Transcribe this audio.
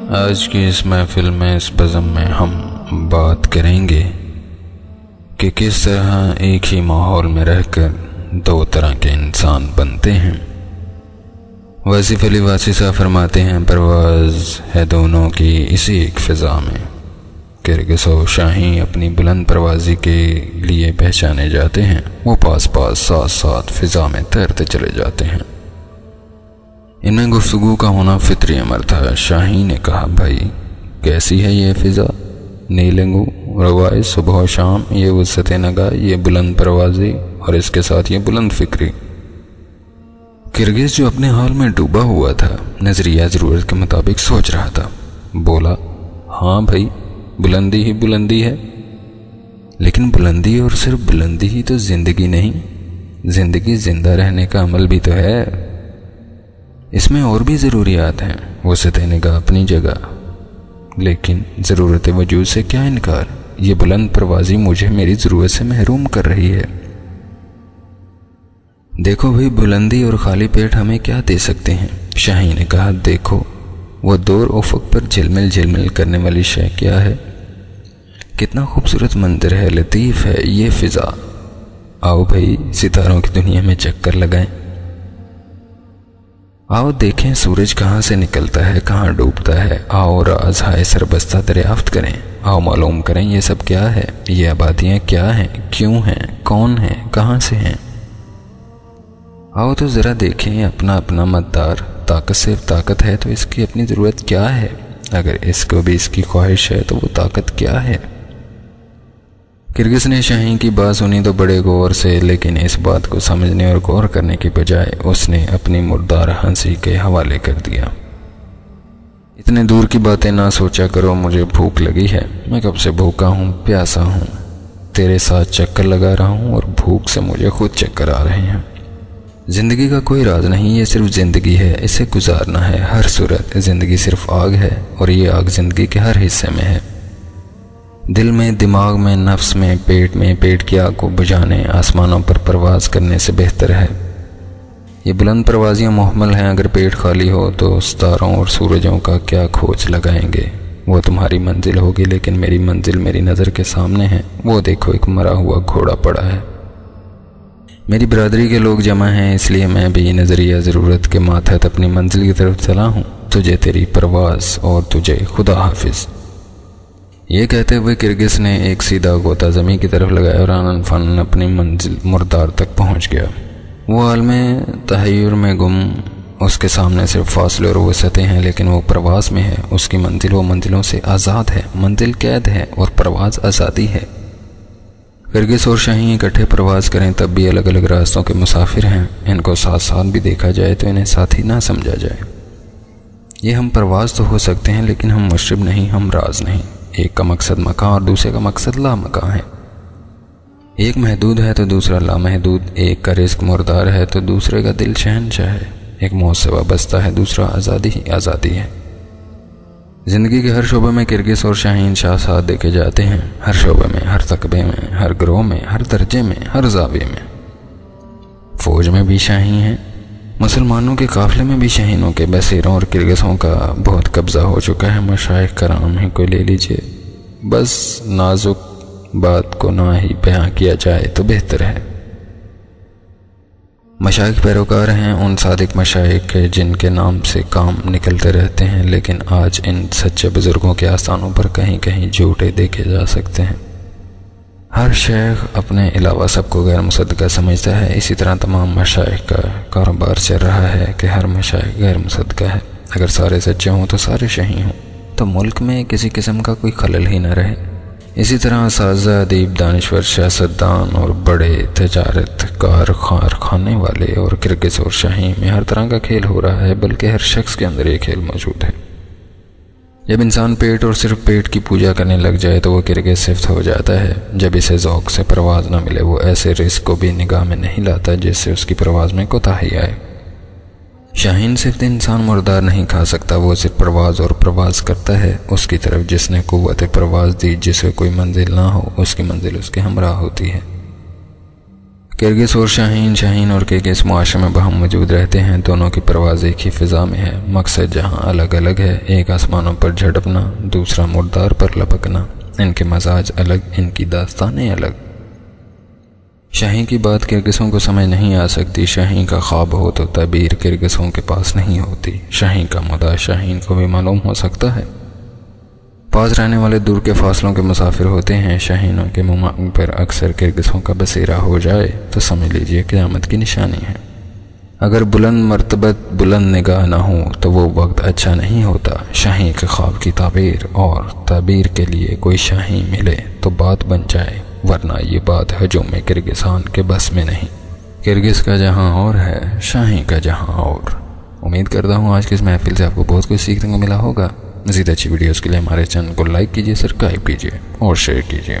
آج کی اس محفل میں اس بزم میں ہم بات کریں گے کہ کس طرح ایک ہی ماحول میں رہ کر دو طرح کے انسان بنتے ہیں۔ واصف علی واصی صاحب فرماتے ہیں پرواز ہے دونوں کی اسی ایک فضا میں۔ کرگس و شاہین اپنی بلند پروازی کے لیے پہچانے جاتے ہیں، وہ پاس پاس ساتھ ساتھ فضا میں تیرتے چلے جاتے ہیں۔ ان میں گفتگو کا ہونا فطری امر تھا۔ شاہین نے کہا بھائی کیسی ہے یہ فضا، نیلنگو روائے صبح و شام، یہ وسعت نگاہ، یہ بلند پروازی اور اس کے ساتھ یہ بلند فکری۔ کرگس جو اپنے حال میں ڈوبا ہوا تھا نظریہ ضرورت کے مطابق سوچ رہا تھا، بولا ہاں بھائی بلندی ہی بلندی ہے، لیکن بلندی اور صرف بلندی ہی تو زندگی نہیں، زندگی زندہ رہنے کا عمل بھی تو ہے، اس میں اور بھی ضروریات ہیں۔ وسعت نگاہ اپنی جگہ، لیکن ضرورت وجود سے کیا انکار، یہ بلند پروازی مجھے میری ضرورت سے محروم کر رہی ہے۔ دیکھو بھئی بلندی اور خالی پیٹ ہمیں کیا دے سکتے ہیں؟ شاہین نے کہا دیکھو وہ دور افق پر جھلمل جھلمل کرنے والی شے کیا ہے، کتنا خوبصورت منظر ہے، لطیف ہے یہ فضا۔ آؤ بھئی ستاروں کی دنیا میں چکر لگائیں، آؤ دیکھیں سورج کہاں سے نکلتا ہے کہاں ڈوبتا ہے، آؤ راز ہائے سربستہ دریافت کریں، آؤ معلوم کریں یہ سب کیا ہے، یہ آبادیاں کیا ہیں، کیوں ہیں، کون ہیں، کہاں سے ہیں۔ آؤ تو ذرا دیکھیں اپنا اپنا مدار، طاقت صرف طاقت ہے تو اس کی اپنی ضرورت کیا ہے، اگر اس کو بھی اس کی خواہش ہے تو وہ طاقت کیا ہے۔ کرگس نے شاہین کی بات سنی تو بڑے غور سے، لیکن اس بات کو سمجھنے اور غور کرنے کی بجائے اس نے اپنی مردار ہنسی کے حوالے کر دیا۔ اتنے دور کی باتیں نہ سوچا کرو، مجھے بھوک لگی ہے، میں کب سے بھوکا ہوں، پیاسا ہوں، تیرے ساتھ چکر لگا رہا ہوں اور بھوک سے مجھے خود چکر آ رہے ہیں۔ زندگی کا کوئی راز نہیں، یہ صرف زندگی ہے، اسے گزارنا ہے ہر صورت۔ زندگی صرف آگ ہے اور یہ آگ زندگی کے ہر حصے میں ہے، دل میں، دماغ میں، نفس میں، پیٹ کی آگ کو بجھانے آسمانوں پر پرواز کرنے سے بہتر ہے۔ یہ بلند پروازیاں محمل ہیں، اگر پیٹ خالی ہو تو ستاروں اور سورجوں کا کیا کھوج لگائیں گے، وہ تمہاری منزل ہوگی، لیکن میری منزل میری نظر کے سامنے ہے، وہ دیکھو ایک مرا ہوا گھوڑا پڑا ہے۔ میری برادری کے لوگ جمع ہیں، اس لیے میں بھی نظریہ ضرورت کے ماتحت اپنی منزل کی طرف چلا ہوں، تجھے تیری پرواز اور تجھے خدا حافظ۔ یہ کہتے ہوئے کرگس نے ایک سیدھا غوطہ زمین کی طرف لگایا اور آنن فانن اپنی منزل مردار تک پہنچ گیا۔ وہ عالم تحیر میں گم، اس کے سامنے صرف فاصلے اور وسعتیں ہیں، لیکن وہ پرواز میں ہے، اس کی منزل وہ منزلوں سے آزاد ہے، منزل قید ہے اور پرواز آزادی ہے۔ کرگس اور شاہین اکٹھے پرواز کریں تب بھی الگ الگ راستوں کے مسافر ہیں، ان کو ساتھ ساتھ بھی دیکھا جائے تو انہیں ساتھی نہ سمجھا جائے۔ یہ ہم پرواز تو ہو سکتے ہیں لیکن ہم مشرب نہیں، ہم راز نہیں۔ ایک کا مقصد مکان اور دوسرے کا مقصد لا مکان ہے، ایک محدود ہے تو دوسرا لامحدود، ایک کا رزق مردار ہے تو دوسرے کا دل شہنشاہ ہے، ایک موت سے وابستہ ہے، دوسرا آزادی ہی آزادی ہے۔ زندگی کے ہر شعبے میں کرگس اور شاہین شاہ ساتھ دیکھے جاتے ہیں، ہر شعبے میں، ہر تقبے میں، ہر گروہ میں، ہر درجے میں، ہر زاویے میں۔ فوج میں بھی شاہین ہیں، مسلمانوں کے قافلے میں بھی شاہینوں کے، بصیروں اور کرگسوں کا بہت قبضہ ہو چکا ہے، مشائخ کرام ہی کو لے لیجئے، بس نازک بات کو نہ ہی بیان کیا جائے تو بہتر ہے۔ مشائخ پیروکار ہیں ان صادق مشائخ کے جن کے نام سے کام نکلتے رہتے ہیں، لیکن آج ان سچے بزرگوں کے آستانوں پر کہیں کہیں جھوٹے دیکھے جا سکتے ہیں۔ ہر شیخ اپنے علاوہ سب کو غیر مصدقہ سمجھتا ہے، اسی طرح تمام مشائخ کا کاروبار چل رہا ہے کہ ہر مشائخ غیر مصدقہ ہے۔ اگر سارے سچے ہوں تو سارے شہین ہوں تو ملک میں کسی قسم کا کوئی خلل ہی نہ رہے۔ اسی طرح اساتذہ، ادیب، دانشور، سیاستدان اور بڑے تجارت کارخانے والے اور کرگس اور شاہین میں ہر طرح کا کھیل ہو رہا ہے، بلکہ ہر شخص کے اندر یہ کھیل موجود ہے۔ جب انسان پیٹ اور صرف پیٹ کی پوجا کرنے لگ جائے تو وہ کرگس صفت ہو جاتا ہے۔ جب اسے ذوق سے پرواز نہ ملے وہ ایسے رزق کو بھی نگاہ میں نہیں لاتا جس سے اس کی پرواز میں کوتاہی آئے۔ شاہین صرف انسان مردار نہیں کھا سکتا، وہ صرف پرواز اور پرواز کرتا ہے اس کی طرف جس نے قوت پرواز دی، جسے کوئی منزل نہ ہو اس کی منزل اس کے ہمراہ ہوتی ہے۔ کرگس اور شاہین اور کرگس معاشرے میں باہم موجود رہتے ہیں۔ دونوں کی پرواز ایک ہی فضا میں ہے، مقصد جہاں الگ الگ ہے، ایک آسمانوں پر جھڑپنا، دوسرا مردار پر لپکنا۔ ان کے مزاج الگ، ان کی داستانیں الگ۔ شاہین کی بات کرگسوں کو سمجھ نہیں آ سکتی، شاہین کا خواب ہو تو تعبیر کرگسوں کے پاس نہیں ہوتی۔ شاہین کا مدعا شاہین کو بھی معلوم ہو سکتا ہے۔ پاس رہنے والے دور کے فاصلوں کے مسافر ہوتے ہیں۔ شاہینوں کے منہ پر اکثر کرگسوں کا بصیرہ ہو جائے تو سمجھ لیجئے قیامت کی نشانی ہے۔ اگر بلند مرتبت بلند نگاہ نہ ہو تو وہ وقت اچھا نہیں ہوتا۔ شاہین کے خواب کی تعبیر اور تعبیر کے لیے کوئی شاہین ملے تو بات بن جائے، ورنہ یہ بات ہجوم میں کرگسان کے بس میں نہیں۔ کرگس کا جہاں اور ہے، شاہین کا جہاں اور۔ امید کرتا ہوں آج کی اس محفل سے آپ کو بہت کچھ سیکھنے کو ملا ہوگا۔ مزید اچھی ویڈیوز کے لیے ہمارے چینل کو لائک کیجیے، سبسکرائب کیجیے اور شیئر کیجیے۔